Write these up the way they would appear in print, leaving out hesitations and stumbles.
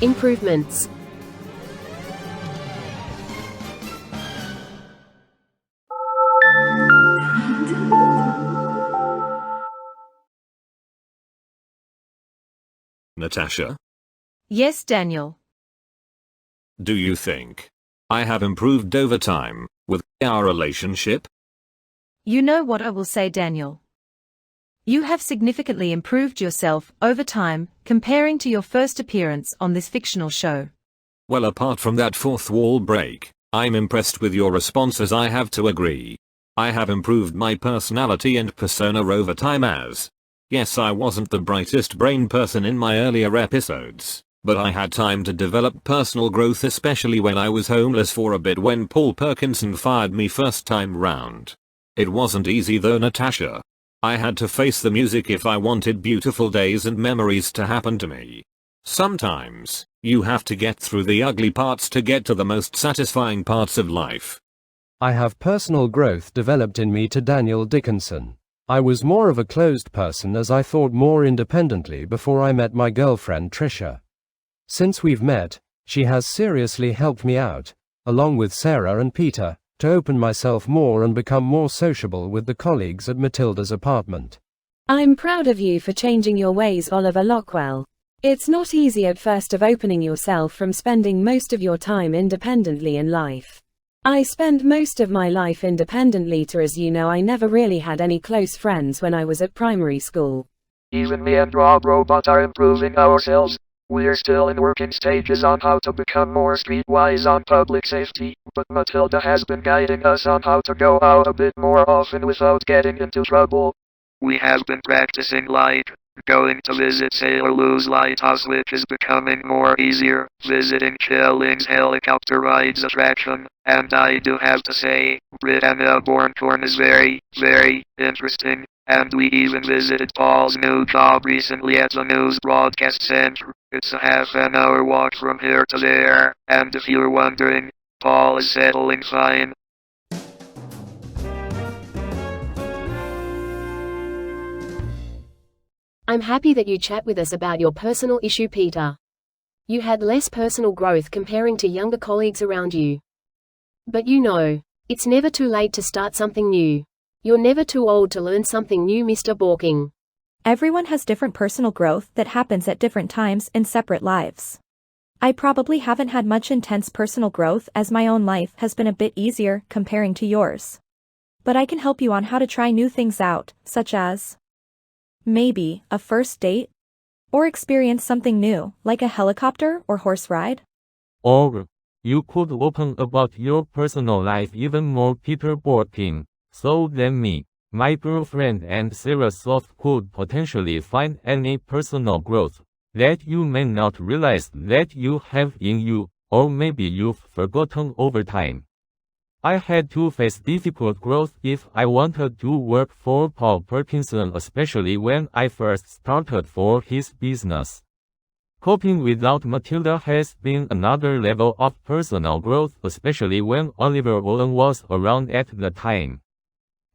Improvements. Natasha, Yes, Daniel. do you think I have improved over time with our relationship? You know what I will say, Daniel. You have significantly improved yourself over time, comparing to your first appearance on this fictional show. Well, apart from that fourth wall break, I'm impressed with your responses. I have to agree. I have improved my personality and persona over time as. Yes, I wasn't the brightest brain person in my earlier episodes, but I had time to develop personal growth, especially when I was homeless for a bit when Paul Perkinson fired me first time round. It wasn't easy though, Natasha. I had to face the music if I wanted beautiful days and memories to happen to me. Sometimes, you have to get through the ugly parts to get to the most satisfying parts of life. I have personal growth developed in me to Daniel Dickinson. I was more of a closed person as I thought more independently before I met my girlfriend Trisha. Since we've met, she has seriously helped me out, along with Sarah and Peter, to open myself more and become more sociable with the colleagues at Matilda's apartment. I'm proud of you for changing your ways, Oliver Lockwell. It's not easy at first of opening yourself from spending most of your time independently in life. I spend most of my life independently too, as you know. I never really had any close friends when I was at primary school. Even me and Rob Robot are improving ourselves. We're still in working stages on how to become more streetwise on public safety, but Matilda has been guiding us on how to go out a bit more often without getting into trouble. We have been practicing going to visit Sailor Lou's lighthouse, which is becoming more easier, visiting Chilling's helicopter rides attraction, and I do have to say, Britannia Borncorn is very, very interesting, and we even visited Paul's new job recently at the news broadcast center. It's a half an hour walk from here to there, and if you're wondering, Paul is settling fine. I'm happy that you chat with us about your personal issue, Peter. You had less personal growth comparing to younger colleagues around you. But you know, it's never too late to start something new. You're never too old to learn something new, Mr. Borking. Everyone has different personal growth that happens at different times in separate lives. I probably haven't had much intense personal growth as my own life has been a bit easier comparing to yours. But I can help you on how to try new things out, such as maybe a first date? Or experience something new, like a helicopter or horse ride? Or, you could open about your personal life even more, Peter Borking, so then me, my girlfriend and Sarah Soft could potentially find any personal growth that you may not realize that you have in you, or maybe you've forgotten over time. I had to face difficult growth if I wanted to work for Paul Perkinson, especially when I first started for his business. Coping without Matilda has been another level of personal growth, especially when Oliver Owen was around at the time.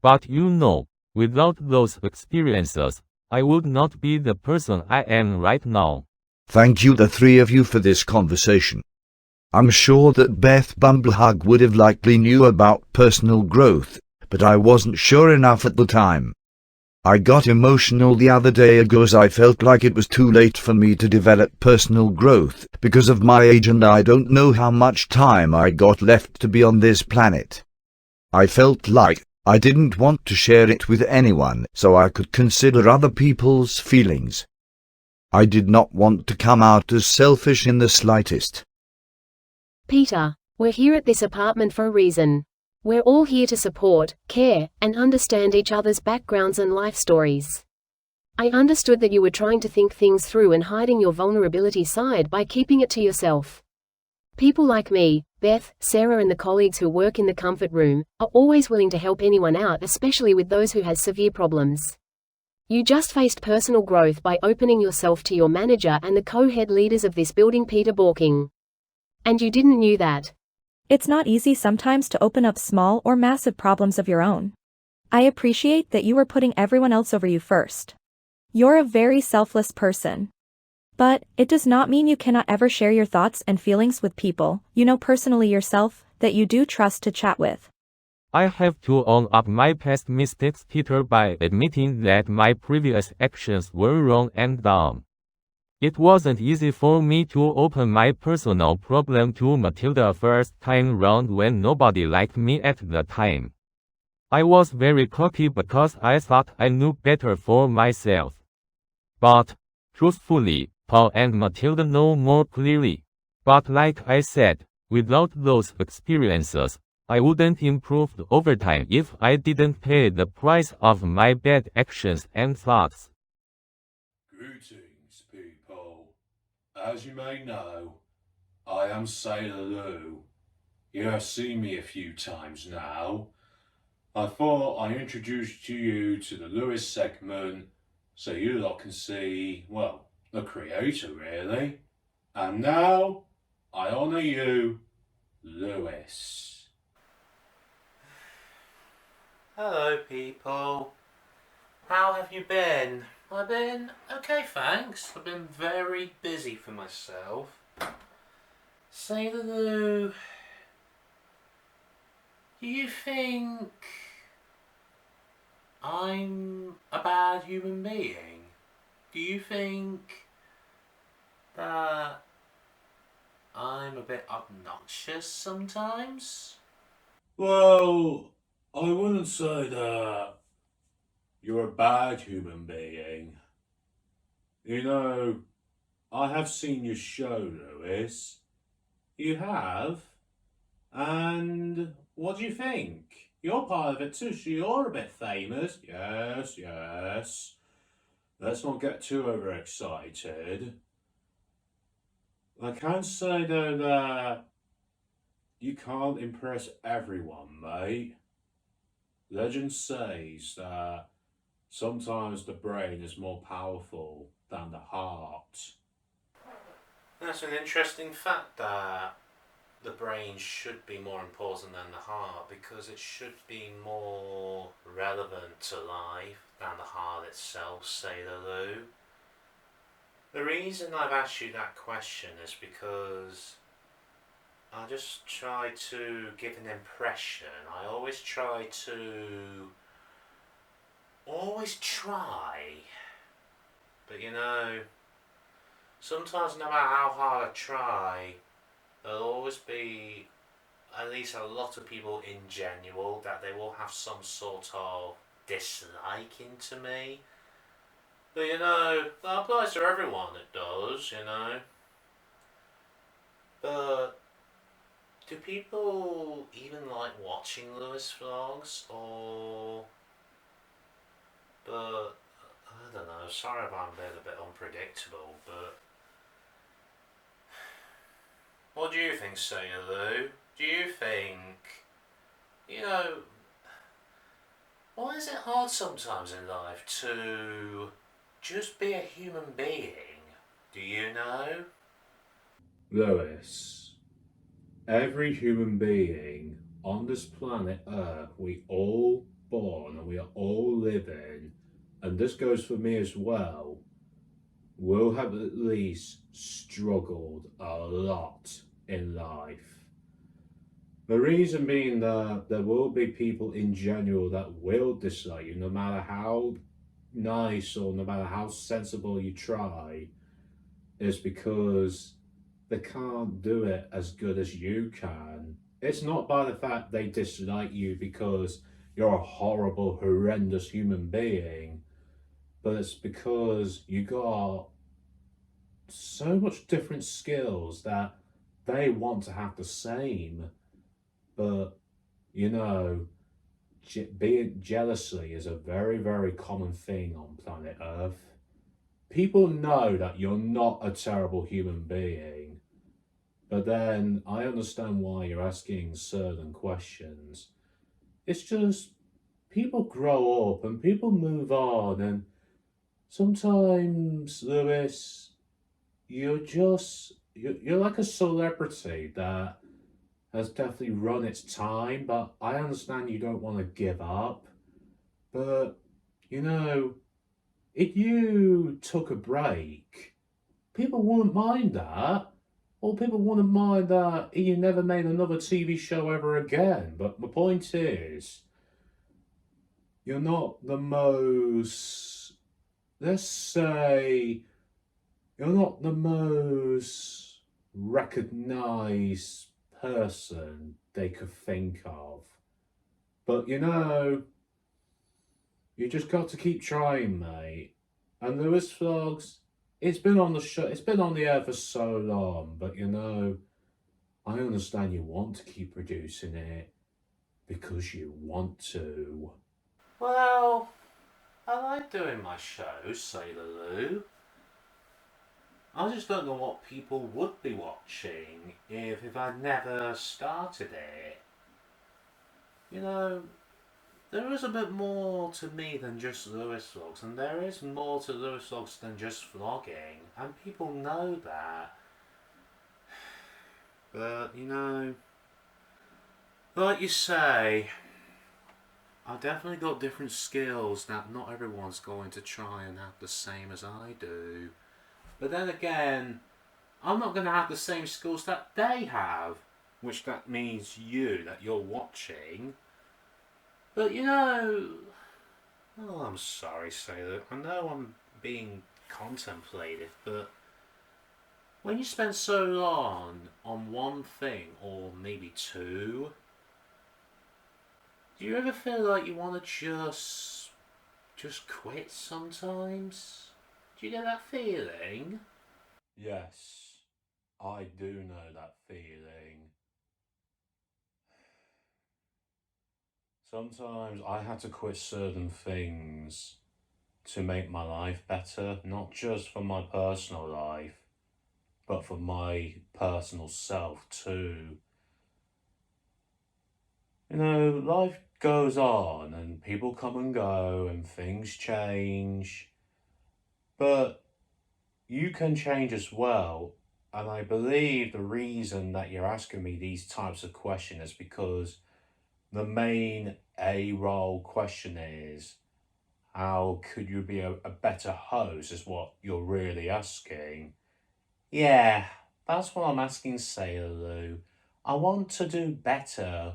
But you know, without those experiences, I would not be the person I am right now. Thank you, the three of you, for this conversation. I'm sure that Beth Bumblehug would have likely knew about personal growth, but I wasn't sure enough at the time. I got emotional the other day ago as I felt like it was too late for me to develop personal growth because of my age, and I don't know how much time I got left to be on this planet. I felt like I didn't want to share it with anyone so I could consider other people's feelings. I did not want to come out as selfish in the slightest. Peter, we're here at this apartment for a reason. We're all here to support, care, and understand each other's backgrounds and life stories. I understood that you were trying to think things through and hiding your vulnerability side by keeping it to yourself. People like me, Beth, Sarah, and the colleagues who work in the comfort room, are always willing to help anyone out, especially with those who has severe problems. You just faced personal growth by opening yourself to your manager and the co-head leaders of this building, Peter Borking. And you didn't knew that. It's not easy sometimes to open up small or massive problems of your own. I appreciate that you were putting everyone else over you first. You're a very selfless person. But it does not mean you cannot ever share your thoughts and feelings with people you know personally yourself, that you do trust to chat with. I have to own up my past mistakes, Peter, by admitting that my previous actions were wrong and dumb. It wasn't easy for me to open my personal problem to Matilda first time round when nobody liked me at the time. I was very cocky because I thought I knew better for myself. But, truthfully, Paul and Matilda know more clearly. But like I said, without those experiences, I wouldn't improve over time if I didn't pay the price of my bad actions and thoughts. Greetings, people. As you may know, I am Sailor Lou. You have seen me a few times now. I thought I introduced you to the Lewis segment so you lot can see, well, the creator really. And now, I honour you, Lewis. Hello people. How have you been? I've been okay, thanks. I've been very busy for myself. Sailor Lou, do you think I'm a bad human being? Do you think that I'm a bit obnoxious sometimes? Well, I wouldn't say that you're a bad human being. You know, I have seen your show, Lewis. You have? And what do you think? You're part of it too, so you're a bit famous. Yes, yes. Let's not get too overexcited. I can say though that you can't impress everyone, mate. Legend says that sometimes the brain is more powerful than the heart. That's an interesting fact that the brain should be more important than the heart, because it should be more relevant to life than the heart itself, Sailor Lou. The reason I've asked you that question is because I just try to give an impression. I always try, but you know, sometimes no matter how hard I try, there'll always be at least a lot of people in general that they will have some sort of disliking to me. But you know, that applies to everyone, it does, you know. But do people even like watching Lewis vlogs, or... But, I don't know, sorry if I'm being a bit unpredictable, but... What do you think, Sailor Lou? Do you think, you know, why is it hard sometimes in life to just be a human being? Do you know? Lewis, every human being on this planet Earth, we all born and we are all living, and this goes for me as well, will have at least struggled a lot in life. The reason being that there will be people in general that will dislike you no matter how nice or no matter how sensible you try, is because they can't do it as good as you can. It's not by the fact they dislike you because you're a horrible, horrendous human being, but it's because you got so much different skills that they want to have the same. But, you know, being jealousy is a very, very common thing on planet Earth. People know that you're not a terrible human being, but then I understand why you're asking certain questions. It's just people grow up and people move on, and sometimes, Lewis, you're like a celebrity that has definitely run its time, but I understand you don't want to give up. But, you know, if you took a break people wouldn't mind that. Or people wouldn't mind that he never made another TV show ever again. But the point is, you're not the most, let's say, you're not the most recognized person they could think of. But you just got to keep trying, mate. And Lewis Vlogs, it's been on the show, it's been on the air for so long, but I understand you want to keep producing it because you want to. Well, I like doing my shows, Sailor Lou. I just don't know what people would be watching if I'd never started it. There is a bit more to me than just Lewis Vlogs, and there is more to Lewis Vlogs than just vlogging, and people know that. But, like you say, I've definitely got different skills that not everyone's going to try and have the same as I do. But then again, I'm not going to have the same skills that they have, which that means that you're watching. But oh, I'm sorry, Sailor. I know I'm being contemplative, but when you spend so long on one thing, or maybe two, do you ever feel like you want to just quit sometimes? Do you get that feeling? Yes, I do know that feeling. Sometimes I had to quit certain things to make my life better, not just for my personal life, but for my personal self too. Life goes on and people come and go and things change, but you can change as well. And I believe the reason that you're asking me these types of questions is because the main A-roll question is, how could you be a better host, is what you're really asking. Yeah, that's what I'm asking, Sailor Lou. I want to do better,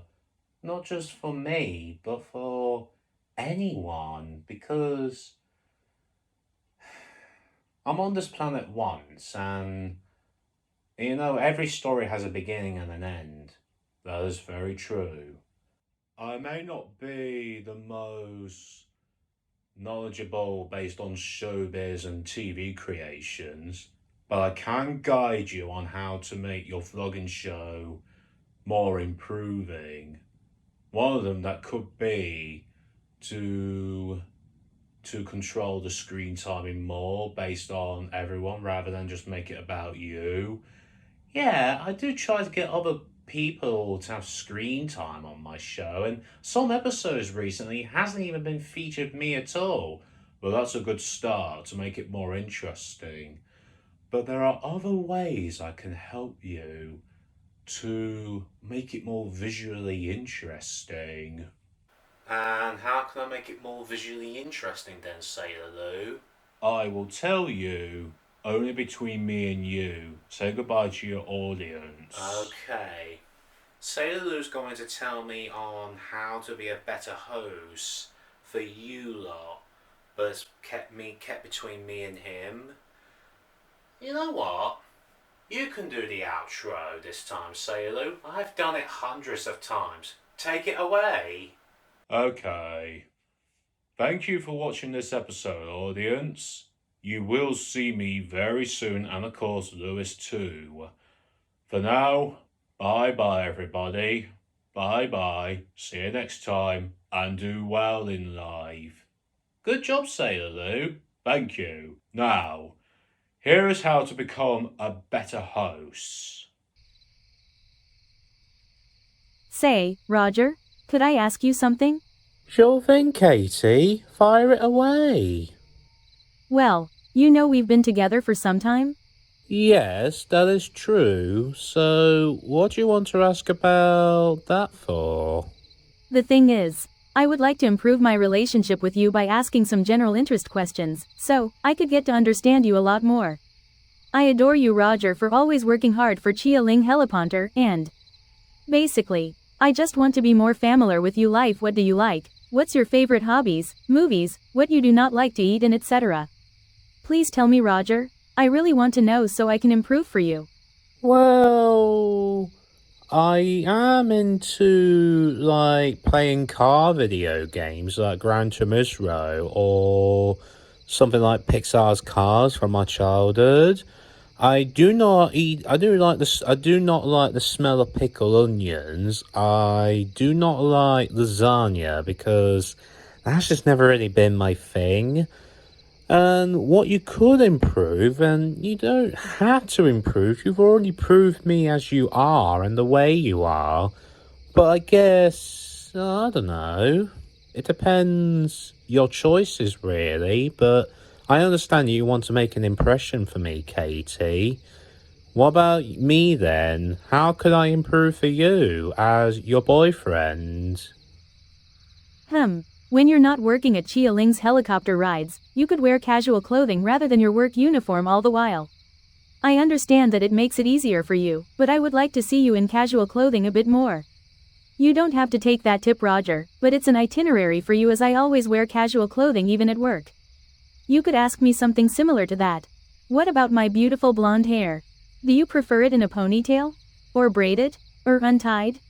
not just for me, but for anyone, because I'm on this planet once, and every story has a beginning and an end. That is very true. I may not be the most knowledgeable based on showbiz and TV creations, but I can guide you on how to make your vlogging show more improving. One of them that could be to control the screen timing more based on everyone rather than just make it about you. Yeah, I do try to get other people to have screen time on my show, and some episodes recently hasn't even been featured me at all. But that's a good start to make it more interesting. But there are other ways I can help you to make it more visually interesting. And how can I make it more visually interesting then, Sailor Lou? I will tell you only between me and you. Say goodbye to your audience. Okay. Sailor Lou's going to tell me on how to be a better host for you lot, but it's kept between me and him. You know what? You can do the outro this time, Sailor Lou. I've done it hundreds of times. Take it away. Okay. Thank you for watching this episode, audience. You will see me very soon, and of course Lewis too. For now, bye-bye everybody. Bye-bye. See you next time, and do well in life. Good job, Sailor Lou. Thank you. Now, here is how to become a better host. Say, Roger, could I ask you something? Sure thing, Katie. Fire it away. Well, you know we've been together for some time. Yes, that is true. So, what do you want to ask about that for? The thing is, I would like to improve my relationship with you by asking some general interest questions, so I could get to understand you a lot more. I adore you, Roger, for always working hard for Chia Ling Heliponter, and basically, I just want to be more familiar with you. Life. What do you like? What's your favorite hobbies, movies, what you do not like to eat, and etc. Please tell me, Roger. I really want to know so I can improve for you. Well, I am into like playing car video games like Gran Turismo or something like Pixar's Cars from my childhood. I do not eat. I do like this. I do not like the smell of pickled onions. I do not like lasagna because that's just never really been my thing. And what you could improve, and you don't have to improve. You've already proved me as you are and the way you are. But I guess I don't know. It depends your choices really. But I understand you want to make an impression for me, Katie. What about me then? How could I improve for you as your boyfriend? When you're not working at Chia Ling's helicopter rides, you could wear casual clothing rather than your work uniform all the while. I understand that it makes it easier for you, but I would like to see you in casual clothing a bit more. You don't have to take that tip, Roger, but it's an itinerary for you as I always wear casual clothing even at work. You could ask me something similar to that. What about my beautiful blonde hair? Do you prefer it in a ponytail? Or braided? Or untied?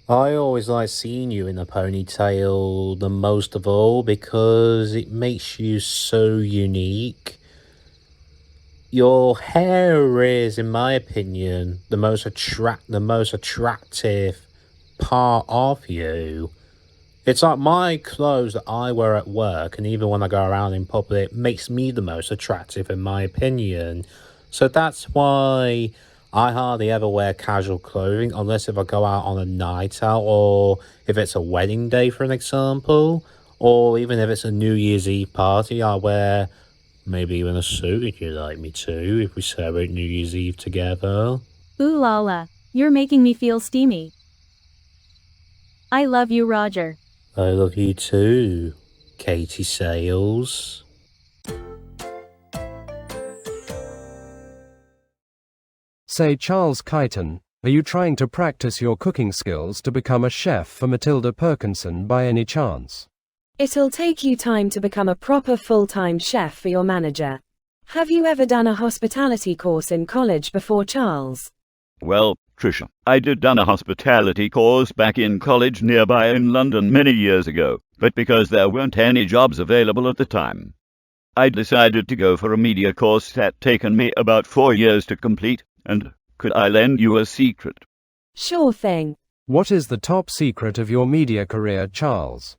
I always like seeing you in a ponytail the most of all because it makes you so unique. Your hair is, in my opinion, the most attractive part of you. It's like my clothes that I wear at work and even when I go around in public makes me the most attractive in my opinion. So that's why I hardly ever wear casual clothing unless if I go out on a night out or if it's a wedding day, for an example, or even if it's a New Year's Eve party, I wear maybe even a suit if you'd like me to, if we celebrate New Year's Eve together. Ooh la la, you're making me feel steamy. I love you, Roger. I love you too, Katie Sales. Say, Charles Kyton, are you trying to practice your cooking skills to become a chef for Matilda Perkinson by any chance? It'll take you time to become a proper full-time chef for your manager. Have you ever done a hospitality course in college before, Charles? Well, Trisha, I done a hospitality course back in college nearby in London many years ago, but because there weren't any jobs available at the time, I decided to go for a media course that taken me about 4 years to complete, and could I lend you a secret? Sure thing. What is the top secret of your media career, Charles?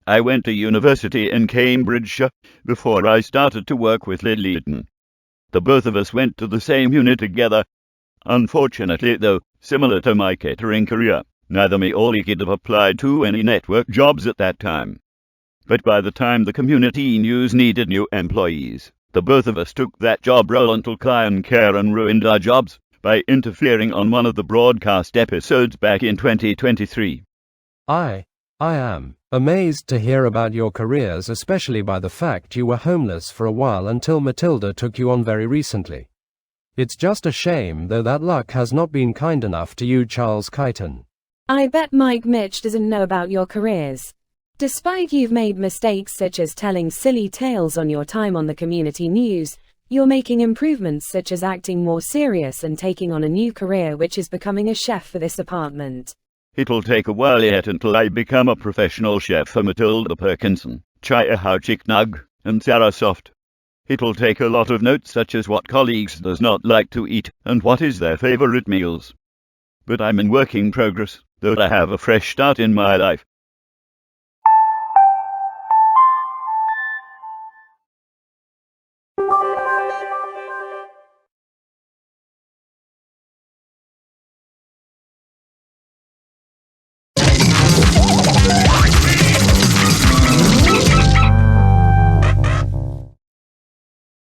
I went to university in Cambridgeshire before I started to work with Lydon. The both of us went to the same unit together. Unfortunately, though, similar to my catering career, neither me or he could have applied to any network jobs at that time. But by the time the community news needed new employees, the both of us took that job role until client care and ruined our jobs by interfering on one of the broadcast episodes back in 2023. I am amazed to hear about your careers, especially by the fact you were homeless for a while until Matilda took you on very recently. It's just a shame, though, that luck has not been kind enough to you, Charles Kyton. I bet Mike Mitch doesn't know about your careers. Despite you've made mistakes such as telling silly tales on your time on the community news, you're making improvements such as acting more serious and taking on a new career, which is becoming a chef for this apartment. It'll take a while yet until I become a professional chef for Matilda Perkinson, Chaya How Chicknug, and Sarah Soft. It'll take a lot of notes such as what colleagues does not like to eat and what is their favorite meals. But I'm in working progress, though I have a fresh start in my life,